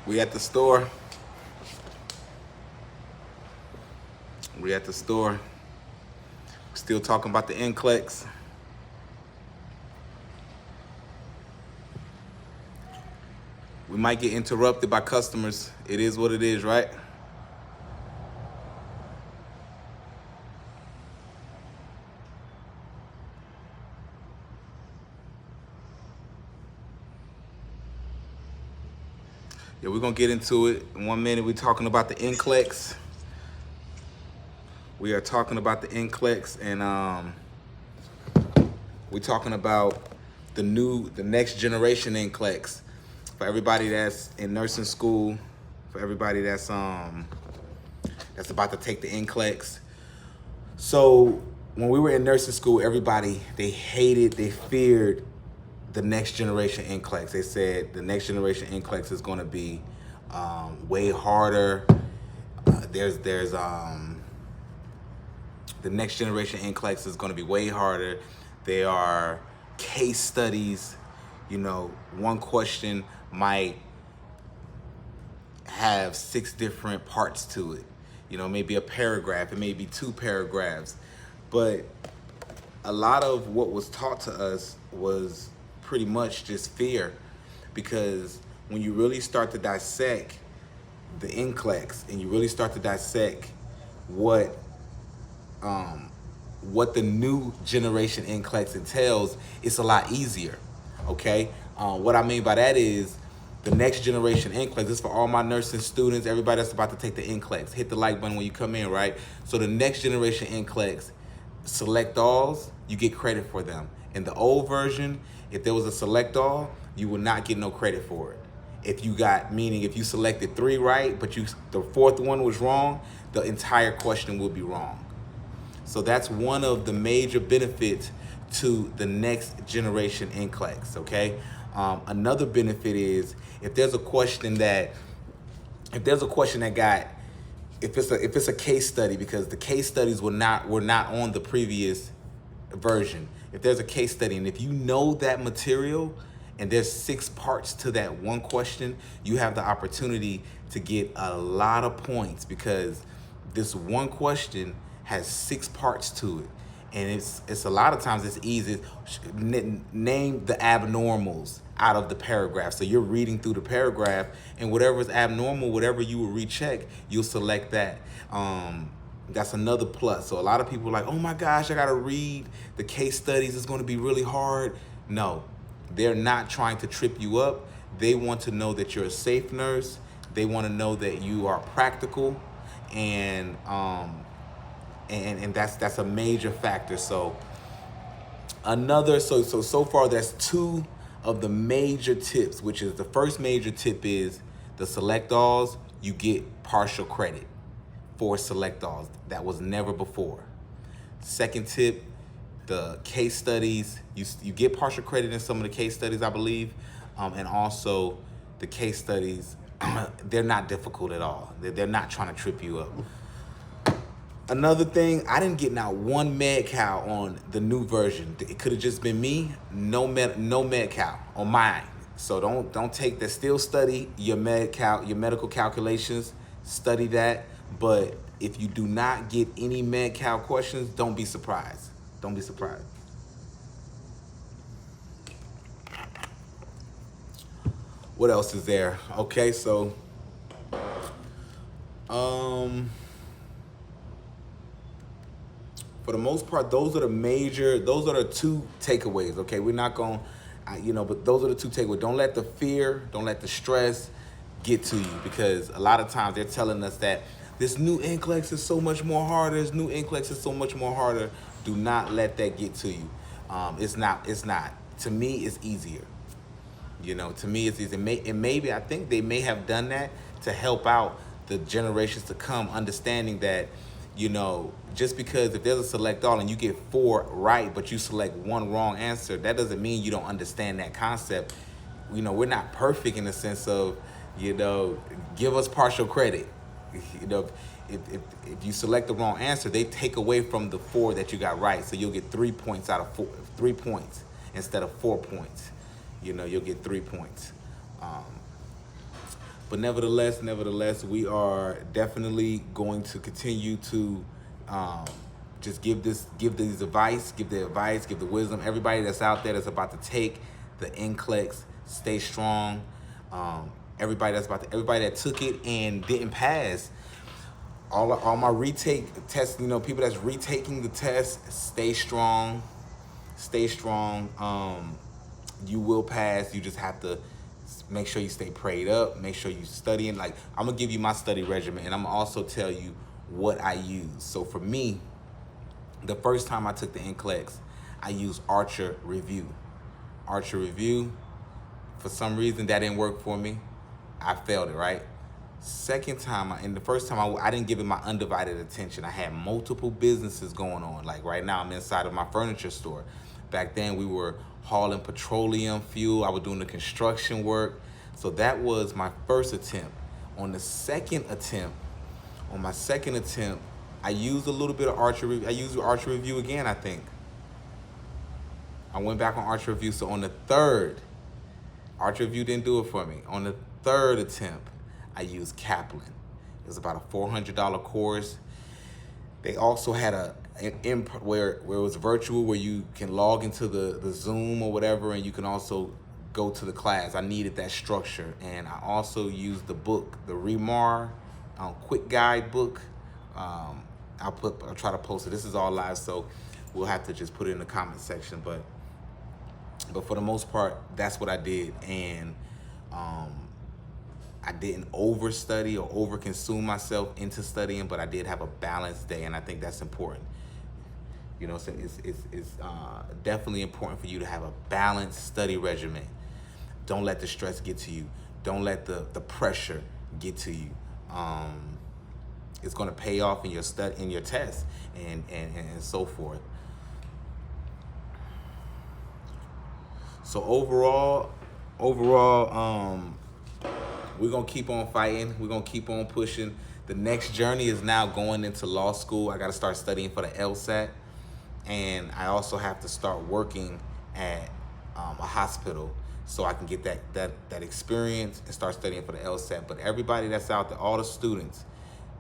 We at the store. We at the store. Still talking about the Nclex. We might get interrupted by customers. It is what it is, right? Yeah, we're gonna get into it. In 1 minute, we're talking about the Nclex. We are talking about the Nclex, and we're talking about the next generation Nclex. For everybody that's in nursing school, for everybody that's about to take the Nclex. So when we were in nursing school, everybody, they feared the next generation Nclex. They said the next generation Nclex is going to be way harder. There's the next generation Nclex is going to be way harder. There are case studies. You know, one question might have 6 different parts to it. You know, maybe a paragraph, it may be 2 paragraphs. But a lot of what was taught to us was pretty much just fear, because when you really start to dissect the Nclex and you really start to dissect what the new generation Nclex entails, it's a lot easier. Okay, what I mean by that is the next generation Nclex. This is for all my nursing students, everybody that's about to take the Nclex. Hit the like button when you come in, right? So the next generation Nclex, select alls, you get credit for them. In the old version, if there was a select all, you would not get no credit for it. If you selected 3 right, but the 4th one was wrong, the entire question would be wrong. So that's one of the major benefits to the next generation Nclex, okay? Another benefit is if it's a case study, because the case studies were not on the previous version. If there's a case study and if you know that material and there's 6 parts to that one question, you have the opportunity to get a lot of points, because this one question has 6 parts to it. And it's a lot of times it's easy. Name the abnormals out of the paragraph. So you're reading through the paragraph, and whatever is abnormal, whatever you will recheck, you'll select that. That's another plus. So a lot of people are like, oh my gosh, I gotta read the case studies, it's gonna be really hard. No, they're not trying to trip you up. They want to know that you're a safe nurse. They want to know that you are practical, and that's a major factor. So so far that's 2 of the major tips, which is the first major tip is the select alls, you get partial credit for select alls. That was never before. Second tip, the case studies, you get partial credit in some of the case studies, I believe. And also the case studies, they're not difficult at all. They're not trying to trip you up. Another thing, I didn't get not 1 med cal on the new version. It could have just been me, no med cal on mine. So don't take that. Still study your medical calculations, study that. But if you do not get any med cal questions, don't be surprised. Don't be surprised. What else is there? Okay, so for the most part, those are the 2 takeaways, okay? We're not going, but those are the 2 takeaways. Don't let the fear, don't let the stress get to you, because a lot of times they're telling us that this new Nclex is so much more harder. This new Nclex is so much more harder. Do not let that get to you. It's not. To me, it's easier. To me, it's easy. Maybe I think they may have done that to help out the generations to come, understanding that, just because if there's a select all and you get 4 right, but you select 1 wrong answer, that doesn't mean you don't understand that concept. We're not perfect in the sense of, give us partial credit. If you select the wrong answer, they take away from the 4 that you got right. So you'll get 3 points out of 4, 3 points instead of 4 points. You'll get 3 points. But nevertheless, we are definitely going to continue to just give the advice, give the wisdom. Everybody that's out there that's about to take the Nclex, stay strong. Everybody that took it and didn't pass, all my retake tests, people that's retaking the test, stay strong. You will pass. You just have to make sure you stay prayed up. Make sure you studying. Like, I'm gonna give you my study regimen, and I'm gonna also tell you what I use. So for me, the first time I took the Nclex, I used Archer Review. For some reason, that didn't work for me. I failed it, right? Second time, and the first time I didn't give it my undivided attention. I had multiple businesses going on. Like right now, I'm inside of my furniture store. Back then, we were hauling petroleum fuel. I was doing the construction work. So that was my first attempt. On my second attempt, I used a little bit of Archer Review. I used Archer Review again, I think. I went back on Archer Review. So on the third, Archer Review didn't do it for me. On the third attempt, I used Kaplan. It was about a $400 course. They also had where it was virtual, where you can log into the Zoom or whatever, and you can also go to the class. I needed that structure, and I also used the book, the Remar quick guide book. I'll try to post it. This is all live, so we'll have to just put it in the comment section. But for the most part, that's what I did, and I didn't overstudy or overconsume myself into studying, but I did have a balanced day, and I think that's important. So it's definitely important for you to have a balanced study regimen. Don't let the stress get to you. Don't let the pressure get to you. It's going to pay off in your tests and so forth. So overall, we're going to keep on fighting. We're going to keep on pushing. The next journey is now going into law school. I got to start studying for the LSAT. And I also have to start working at a hospital so I can get that experience and start studying for the LSAT. But everybody that's out there, all the students,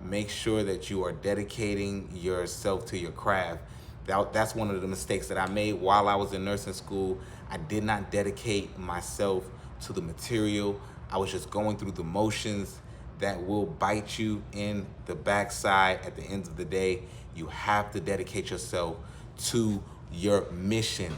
make sure that you are dedicating yourself to your craft. That's one of the mistakes that I made while I was in nursing school. I did not dedicate myself to the material. I was just going through the motions that will bite you in the backside at the end of the day. You have to dedicate yourself to your mission.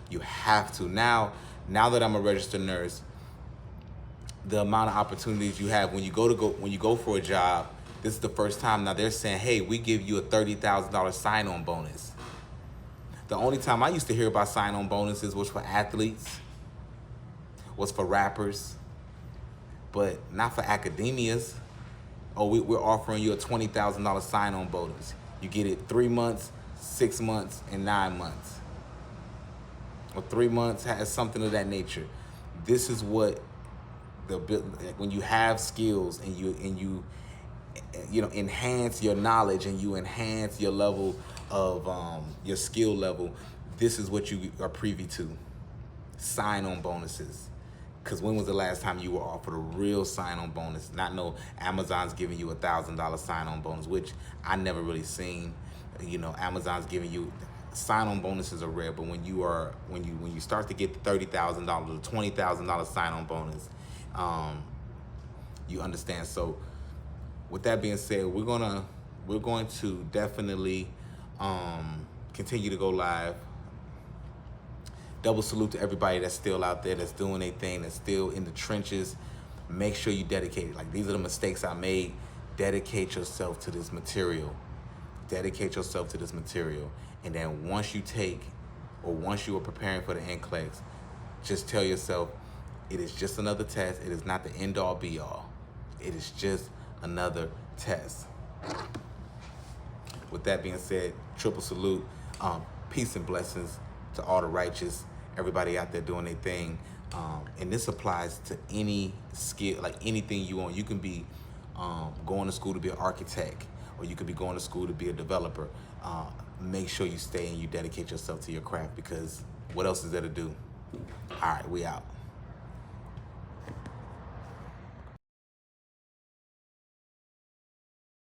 You have to. Now that I'm a registered nurse, the amount of opportunities you have when you go for a job, this is the first time now they're saying, hey, we give you a $30,000 sign-on bonus. The only time I used to hear about sign-on bonuses was for athletes, was for rappers, but not for academias. Oh, we're offering you a $20,000 sign-on bonus. You get it 3 months, 6 months, and 9 months. Or 3 months, has something of that nature. This is what when you have skills and you enhance your knowledge and you enhance your level of your skill level, this is what you are privy to. Sign-on bonuses. Because when was the last time you were offered a real sign-on bonus? Not no Amazon's giving you $1,000 sign-on bonus, which I never really seen. Amazon's giving you sign-on bonuses are rare, but when you start to get the $30,000 or $20,000 sign-on bonus, you understand. So with that being said, we're going to definitely continue to go live. Double salute to everybody that's still out there, that's doing their thing, that's still in the trenches. Make sure you dedicate it. Like, these are the mistakes I made. Dedicate yourself to this material. Dedicate yourself to this material. And then once you are preparing for the Nclex, just tell yourself, it is just another test. It is not the end-all be-all. It is just another test. With that being said, triple salute. Peace and blessings to all the righteous, everybody out there doing their thing. And this applies to any skill, like anything you want. You can be going to school to be an architect, or you could be going to school to be a developer. Make sure you stay and you dedicate yourself to your craft, because what else is there to do? All right, we out.